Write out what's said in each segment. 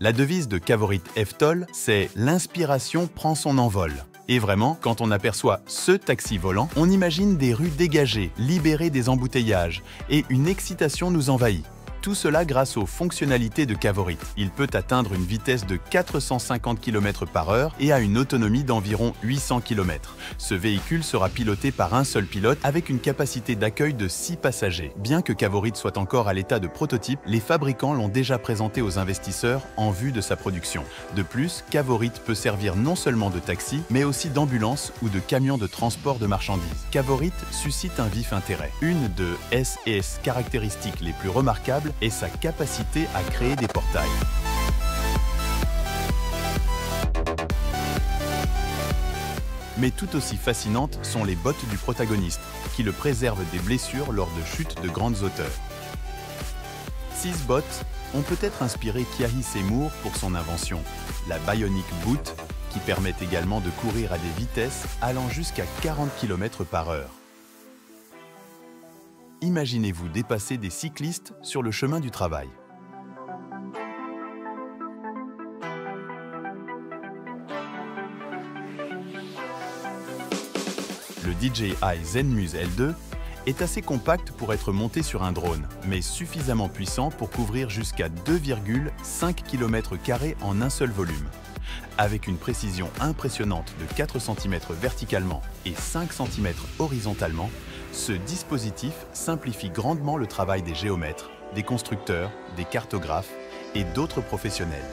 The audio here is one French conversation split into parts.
La devise de Kavorit Eftol, c'est « L'inspiration prend son envol ». Et vraiment, quand on aperçoit ce taxi volant, on imagine des rues dégagées, libérées des embouteillages, et une excitation nous envahit. Tout cela grâce aux fonctionnalités de Kavorit. Il peut atteindre une vitesse de 450 km/h et a une autonomie d'environ 800 km. Ce véhicule sera piloté par un seul pilote avec une capacité d'accueil de 6 passagers. Bien que Kavorit soit encore à l'état de prototype, les fabricants l'ont déjà présenté aux investisseurs en vue de sa production. De plus, Kavorit peut servir non seulement de taxi, mais aussi d'ambulance ou de camion de transport de marchandises. Kavorit suscite un vif intérêt. Une de ses caractéristiques les plus remarquables et sa capacité à créer des portails. Mais tout aussi fascinantes sont les bottes du protagoniste, qui le préservent des blessures lors de chutes de grandes hauteurs. 6 bottes ont peut-être inspiré Kiahi Seymour pour son invention, la Bionic Boot, qui permet également de courir à des vitesses allant jusqu'à 40 km/h. Imaginez-vous dépasser des cyclistes sur le chemin du travail. Le DJI Zenmuse L2 est assez compact pour être monté sur un drone, mais suffisamment puissant pour couvrir jusqu'à 2,5 km² en un seul volume. Avec une précision impressionnante de 4 cm verticalement et 5 cm horizontalement, ce dispositif simplifie grandement le travail des géomètres, des constructeurs, des cartographes et d'autres professionnels.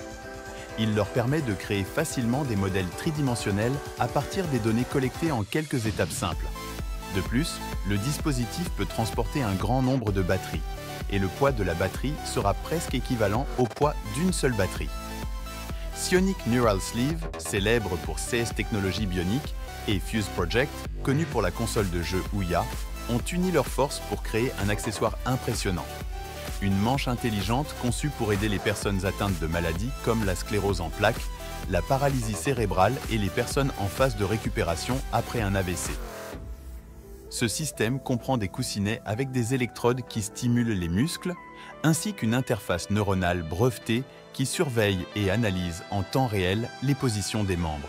Il leur permet de créer facilement des modèles tridimensionnels à partir des données collectées en quelques étapes simples. De plus, le dispositif peut transporter un grand nombre de batteries, et le poids de la batterie sera presque équivalent au poids d'une seule batterie. Sionic Neural Sleeve, célèbre pour CS technologies bioniques, et Fuse Project, connu pour la console de jeu Ouya, ont uni leurs forces pour créer un accessoire impressionnant. Une manche intelligente conçue pour aider les personnes atteintes de maladies comme la sclérose en plaques, la paralysie cérébrale et les personnes en phase de récupération après un AVC. Ce système comprend des coussinets avec des électrodes qui stimulent les muscles, ainsi qu'une interface neuronale brevetée qui surveille et analyse en temps réel les positions des membres.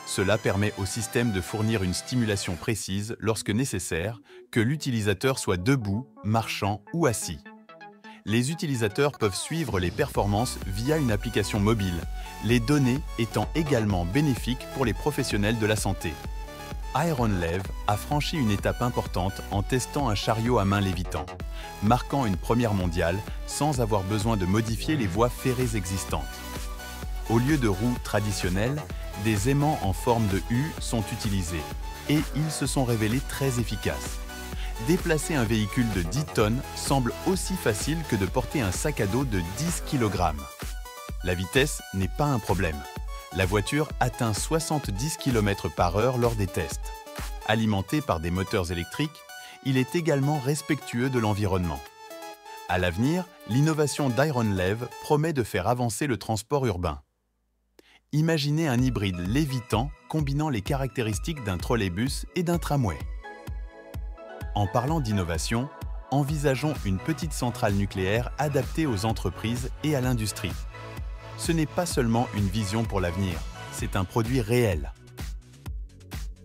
Cela permet au système de fournir une stimulation précise lorsque nécessaire, que l'utilisateur soit debout, marchant ou assis. Les utilisateurs peuvent suivre les performances via une application mobile, les données étant également bénéfiques pour les professionnels de la santé. Ironlev a franchi une étape importante en testant un chariot à main lévitant, marquant une première mondiale sans avoir besoin de modifier les voies ferrées existantes. Au lieu de roues traditionnelles, des aimants en forme de U sont utilisés et ils se sont révélés très efficaces. Déplacer un véhicule de 10 tonnes semble aussi facile que de porter un sac à dos de 10 kg. La vitesse n'est pas un problème. La voiture atteint 70 km/h lors des tests. Alimenté par des moteurs électriques, il est également respectueux de l'environnement. À l'avenir, l'innovation d'Ironlev promet de faire avancer le transport urbain. Imaginez un hybride lévitant combinant les caractéristiques d'un trolleybus et d'un tramway. En parlant d'innovation, envisageons une petite centrale nucléaire adaptée aux entreprises et à l'industrie. Ce n'est pas seulement une vision pour l'avenir, c'est un produit réel.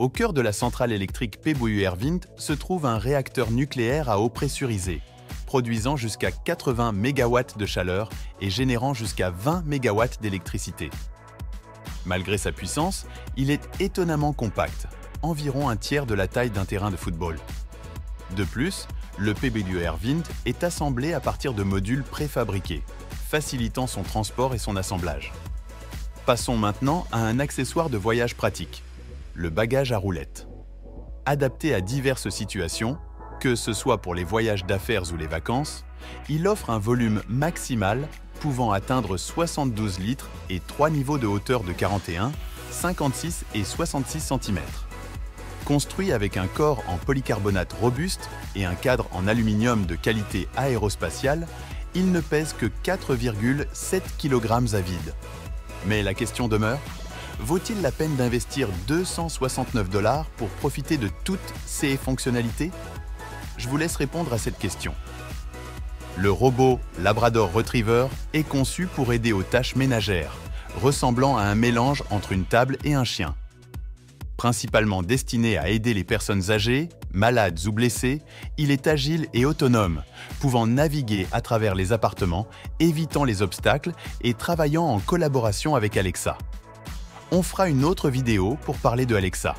Au cœur de la centrale électrique Pébouer-Wind se trouve un réacteur nucléaire à eau pressurisée, produisant jusqu'à 80 MW de chaleur et générant jusqu'à 20 MW d'électricité. Malgré sa puissance, il est étonnamment compact, environ un tiers de la taille d'un terrain de football. De plus, le Pébouer-Wind est assemblé à partir de modules préfabriqués, facilitant son transport et son assemblage. Passons maintenant à un accessoire de voyage pratique, le bagage à roulettes. Adapté à diverses situations, que ce soit pour les voyages d'affaires ou les vacances, il offre un volume maximal pouvant atteindre 72 litres et 3 niveaux de hauteur de 41, 56 et 66 cm. Construit avec un corps en polycarbonate robuste et un cadre en aluminium de qualité aérospatiale, il ne pèse que 4,7 kg à vide. Mais la question demeure, vaut-il la peine d'investir 269 $ pour profiter de toutes ces fonctionnalités? Je vous laisse répondre à cette question. Le robot Labrador Retriever est conçu pour aider aux tâches ménagères, ressemblant à un mélange entre une table et un chien. Principalement destiné à aider les personnes âgées, malades ou blessées, il est agile et autonome, pouvant naviguer à travers les appartements, évitant les obstacles et travaillant en collaboration avec Alexa. On fera une autre vidéo pour parler de Alexa.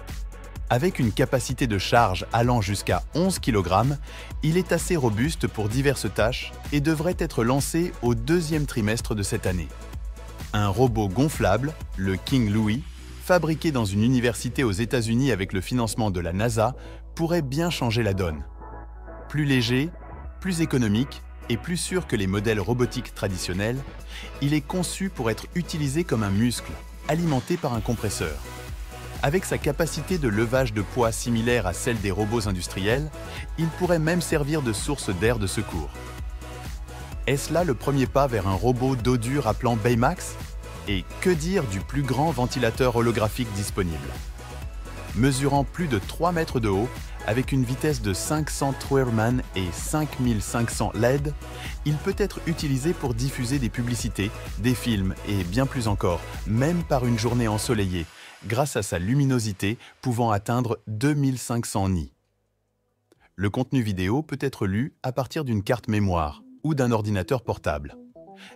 Avec une capacité de charge allant jusqu'à 11 kg, il est assez robuste pour diverses tâches et devrait être lancé au deuxième trimestre de cette année. Un robot gonflable, le King Louie, fabriqué dans une université aux États-Unis avec le financement de la NASA, pourrait bien changer la donne. Plus léger, plus économique et plus sûr que les modèles robotiques traditionnels, il est conçu pour être utilisé comme un muscle, alimenté par un compresseur. Avec sa capacité de levage de poids similaire à celle des robots industriels, il pourrait même servir de source d'air de secours. Est-ce là le premier pas vers un robot dos dur appelant Baymax? Et que dire du plus grand ventilateur holographique disponible? Mesurant plus de 3 mètres de haut, avec une vitesse de 500 Twirman et 5500 LED, il peut être utilisé pour diffuser des publicités, des films et bien plus encore, même par une journée ensoleillée, grâce à sa luminosité pouvant atteindre 2500 nits. Le contenu vidéo peut être lu à partir d'une carte mémoire ou d'un ordinateur portable.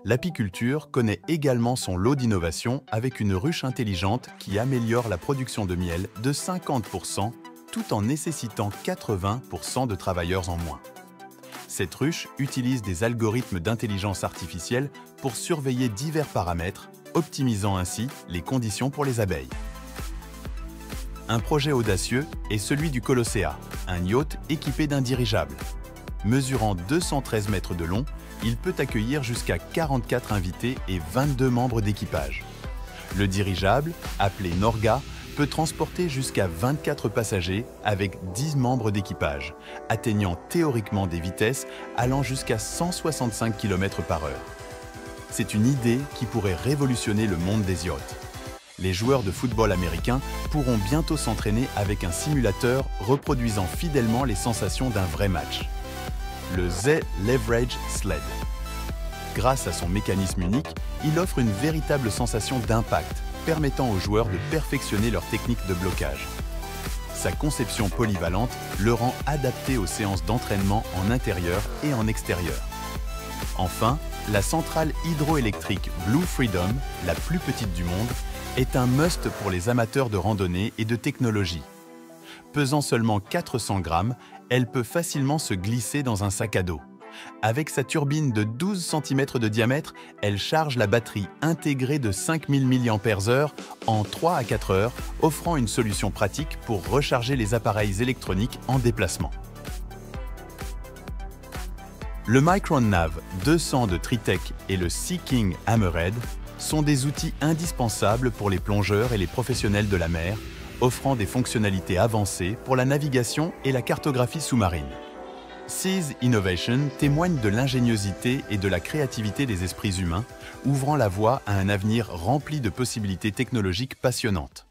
L'apiculture connaît également son lot d'innovations avec une ruche intelligente qui améliore la production de miel de 50% tout en nécessitant 80% de travailleurs en moins. Cette ruche utilise des algorithmes d'intelligence artificielle pour surveiller divers paramètres, optimisant ainsi les conditions pour les abeilles. Un projet audacieux est celui du Colossea, un yacht équipé d'un dirigeable. Mesurant 213 mètres de long, il peut accueillir jusqu'à 44 invités et 22 membres d'équipage. Le dirigeable, appelé Norga, peut transporter jusqu'à 24 passagers avec 10 membres d'équipage, atteignant théoriquement des vitesses allant jusqu'à 165 km/h. C'est une idée qui pourrait révolutionner le monde des yachts. Les joueurs de football américains pourront bientôt s'entraîner avec un simulateur reproduisant fidèlement les sensations d'un vrai match. Le Z Leverage Sled. Grâce à son mécanisme unique, il offre une véritable sensation d'impact, permettant aux joueurs de perfectionner leur technique de blocage. Sa conception polyvalente le rend adapté aux séances d'entraînement en intérieur et en extérieur. Enfin, la centrale hydroélectrique Blue Freedom, la plus petite du monde, est un must pour les amateurs de randonnée et de technologie. Pesant seulement 400 grammes, elle peut facilement se glisser dans un sac à dos. Avec sa turbine de 12 cm de diamètre, elle charge la batterie intégrée de 5000 mAh en 3 à 4 heures, offrant une solution pratique pour recharger les appareils électroniques en déplacement. Le Micron Nav 200 de Tritech et le Sea King Hammerhead sont des outils indispensables pour les plongeurs et les professionnels de la mer, offrant des fonctionnalités avancées pour la navigation et la cartographie sous-marine. Seas Innovation témoigne de l'ingéniosité et de la créativité des esprits humains, ouvrant la voie à un avenir rempli de possibilités technologiques passionnantes.